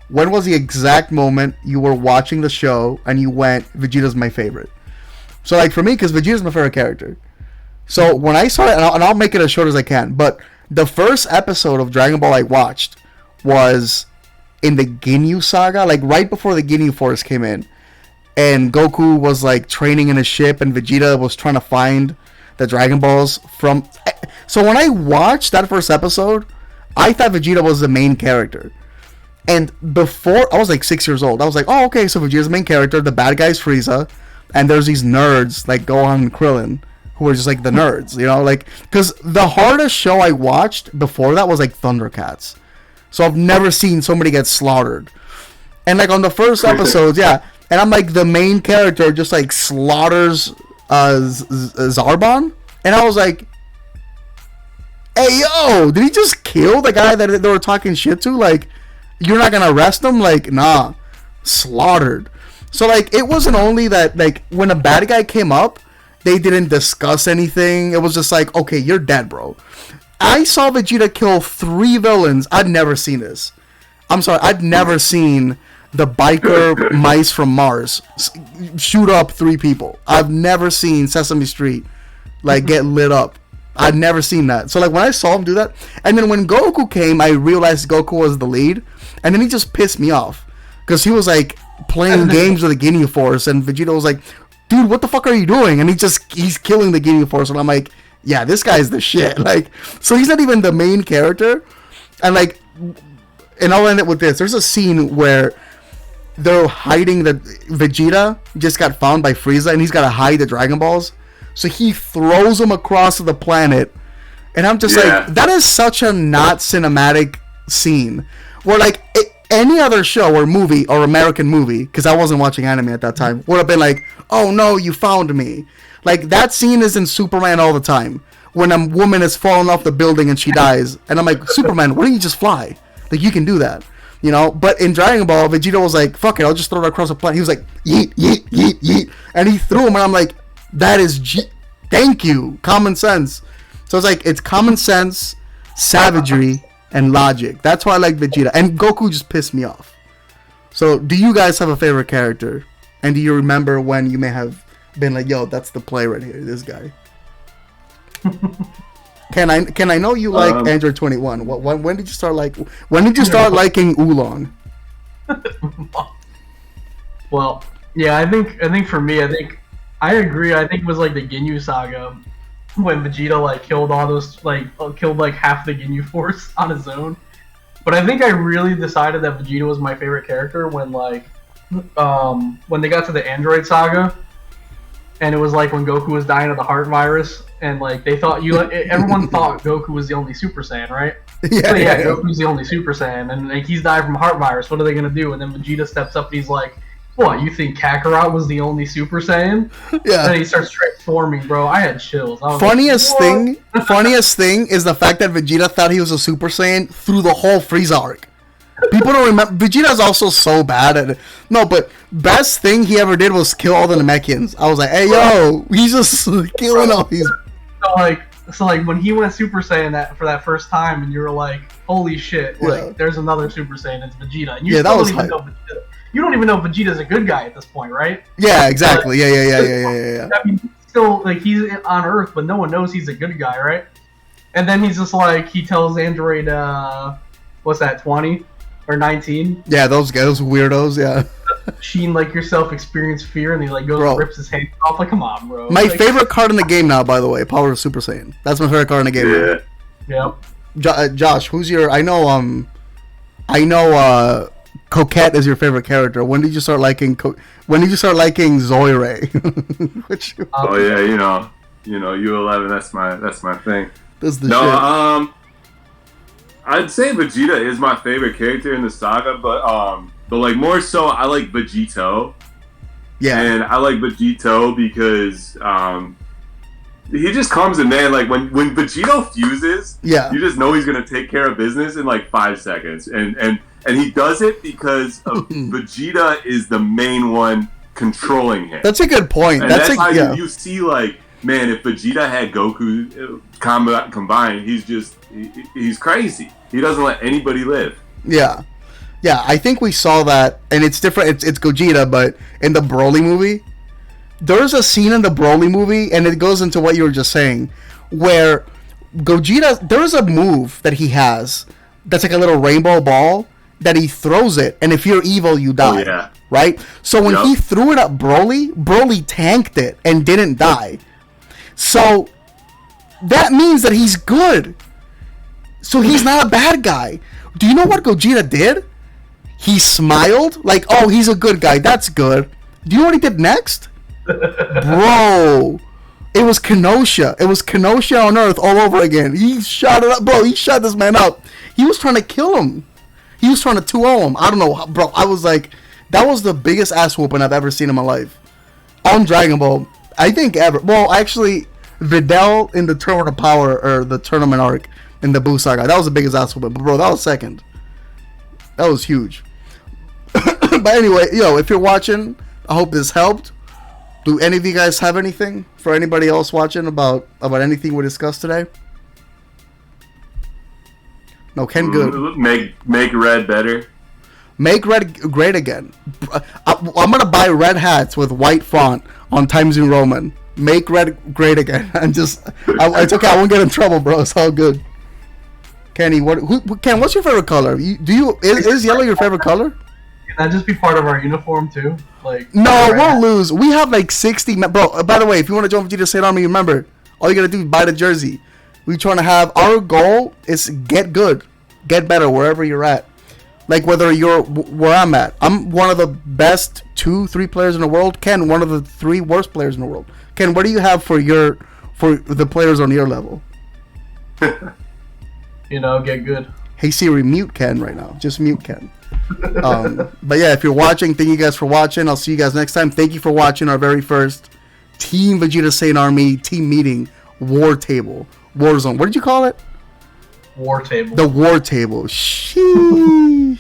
A: When was the exact moment you were watching the show and you went, Vegeta's my favorite? So, like, for me, because Vegeta's my favorite character. So, when I saw it, and I'll make it as short as I can, but the first episode of Dragon Ball I watched was in the Ginyu Saga, like, right before the Ginyu Force came in. And Goku was, like, training in a ship, and Vegeta was trying to find the Dragon Balls from... So when I watched that first episode, I thought Vegeta was the main character. And before, I was like 6 years old. I was like, oh, okay, so Vegeta's the main character, the bad guy's Frieza, and there's these nerds like Gohan and Krillin who are just like the nerds, you know, like, because the hardest show I watched before that was like Thundercats. So I've never seen somebody get slaughtered. And like on the first episodes, yeah, and I'm like the main character just like slaughters Zarbon, and I was like, hey yo, did he just kill the guy that they were talking shit to? Like, you're not gonna arrest him? Like, nah, slaughtered. So like, it wasn't only that like when a bad guy came up, they didn't discuss anything. It was just like, okay, you're dead, bro. I saw Vegeta kill 3 villains. I'd never seen this. I'm sorry, I'd never seen the biker mice from Mars shoot up 3 people. I've never seen Sesame Street like get lit up. I'd never seen that. So like when I saw him do that, and then when Goku came, I realized Goku was the lead, and then he just pissed me off because he was like playing games with the Ginyu Force, and Vegeta was like, dude, what the fuck are you doing? And he's killing the Ginyu Force, and I'm like, yeah, this guy's the shit. Like, so he's not even the main character. And like, and I'll end it with this. There's a scene where they're hiding the Vegeta just got found by Frieza, and he's got to hide the Dragon Balls. So he throws them across the planet, and I'm just like, that is such a not cinematic scene. Where like any other show or movie or American movie, because I wasn't watching anime at that time, would have been like, oh no, you found me. Like, that scene is in Superman all the time. When a woman is falling off the building and she dies. And I'm like, Superman, why don't you just fly? Like, you can do that. You know? But in Dragon Ball, Vegeta was like, fuck it, I'll just throw it across the planet. He was like, yeet, yeet, yeet, yeet. And he threw him, and I'm like, that is, thank you. Common sense. So it's like, it's common sense, savagery, and logic. That's why I like Vegeta. And Goku just pissed me off. So, do you guys have a favorite character? And do you remember when you may have been like, yo, that's the play right here, this guy? Can I know you like Android 21? When did you start liking Oolong?
B: Well, yeah, I think for me, I agree. I think it was like the Ginyu saga when Vegeta like killed all those killed like half the Ginyu Force on his own. But I think I really decided that Vegeta was my favorite character when when they got to the Android saga, and it was like when Goku was dying of the heart virus, and like they thought everyone thought Goku was the only Super Saiyan, right? Yeah, Goku's the only Super Saiyan, and like he's died from heart virus. What are they gonna do? And then Vegeta steps up and he's like, what, you think Kakarot was the only Super Saiyan? Yeah. And he starts transforming, bro. I had chills.
A: Funniest thing is the fact that Vegeta thought he was a Super Saiyan through the whole Frieza arc. People don't remember. Vegeta's also so bad at it. No, but best thing he ever did was kill all the Namekians. I was like, hey, yo, he's just killing all these.
B: So like when he went Super Saiyan for that first time, and you were like, holy shit, there's another Super Saiyan, it's Vegeta. And you
A: that was hype.
B: You don't even know if Vegeta's a good guy at this point, right?
A: Yeah, exactly. Yeah.
B: I mean, still, like, he's on Earth, but no one knows he's a good guy, right? And then he's just like, he tells Android, what's that, 20 or 19?
A: Yeah, those weirdos, yeah.
B: Machine like yourself experience fear, and he like goes and rips his hand off. Like, come on, bro.
A: My favorite card in the game now, by the way, Power of Super Saiyan. That's my favorite card in the game.
B: Yeah. Yep.
A: Josh, who's your? I know. Coquette is your favorite character. When did you start liking? When did you start liking Zoire?
C: Oh yeah, you know, U11. That's my thing.
A: That's the shit.
C: I'd say Vegeta is my favorite character in the saga, but like more so, I like Vegito. Yeah. And I like Vegito because he just comes in, man. Like when Vegito fuses, you just know he's gonna take care of business in like 5 seconds, and he does it because of Vegeta is the main one controlling him.
A: That's a good point.
C: And that's how you see, like, man, if Vegeta had Goku combined, he's crazy. He doesn't let anybody live.
A: Yeah. Yeah, I think we saw that, and it's different. It's Gogeta, but in the Broly movie, there's a scene in the Broly movie, and it goes into what you were just saying, where Gogeta, there's a move that he has that's like a little rainbow ball that he throws it, and if you're evil, you die. Oh, yeah. Right? So when he threw it at Broly tanked it and didn't die. So that means that he's good. So he's not a bad guy. Do you know what Gogeta did? He smiled like, oh, he's a good guy. That's good. Do you know what he did next? Bro, it was Kenosha. It was Kenosha on Earth all over again. He shot it up, bro. He shot this man up. He was trying to kill him. He was trying to 2-0 him. I don't know, bro. I was like, that was the biggest ass whooping I've ever seen in my life. On Dragon Ball, I think ever. Well, actually, Videl in the Tournament of Power, or the tournament arc in the Buu Saga, that was the biggest ass whooping. But bro, that was second. That was huge. But anyway, if you're watching, I hope this helped. Do any of you guys have anything for anybody else watching about anything we discussed today? No, Ken, good.
C: Make red better.
A: Make red great again. I'm gonna buy red hats with white font on Times New Roman. Make red great again. It's okay. I won't get in trouble, bro. It's all good. Kenny, Ken, what's your favorite color? Is yellow your favorite color?
B: Can that just be part of our uniform too? Like,
A: no, we'll lose. We have like 60. Bro, by the way, if you want to join Vegeta State Army, remember, all you gotta do is buy the jersey. We're trying to have, our goal is get good, get better wherever you're at. Like whether you're where I'm at. I'm one of the best 2-3 players in the world. Ken, one of the 3 worst players in the world. Ken, what do you have for the players on your level?
B: Get good.
A: Hey Siri, mute Ken right now. Just mute Ken. But yeah, if you're watching, thank you guys for watching. I'll see you guys next time. Thank you for watching our very first Team Vegeta Saiyan Army team meeting, War Zone. What did you call it?
B: War Table.
A: The War Table. Sheesh.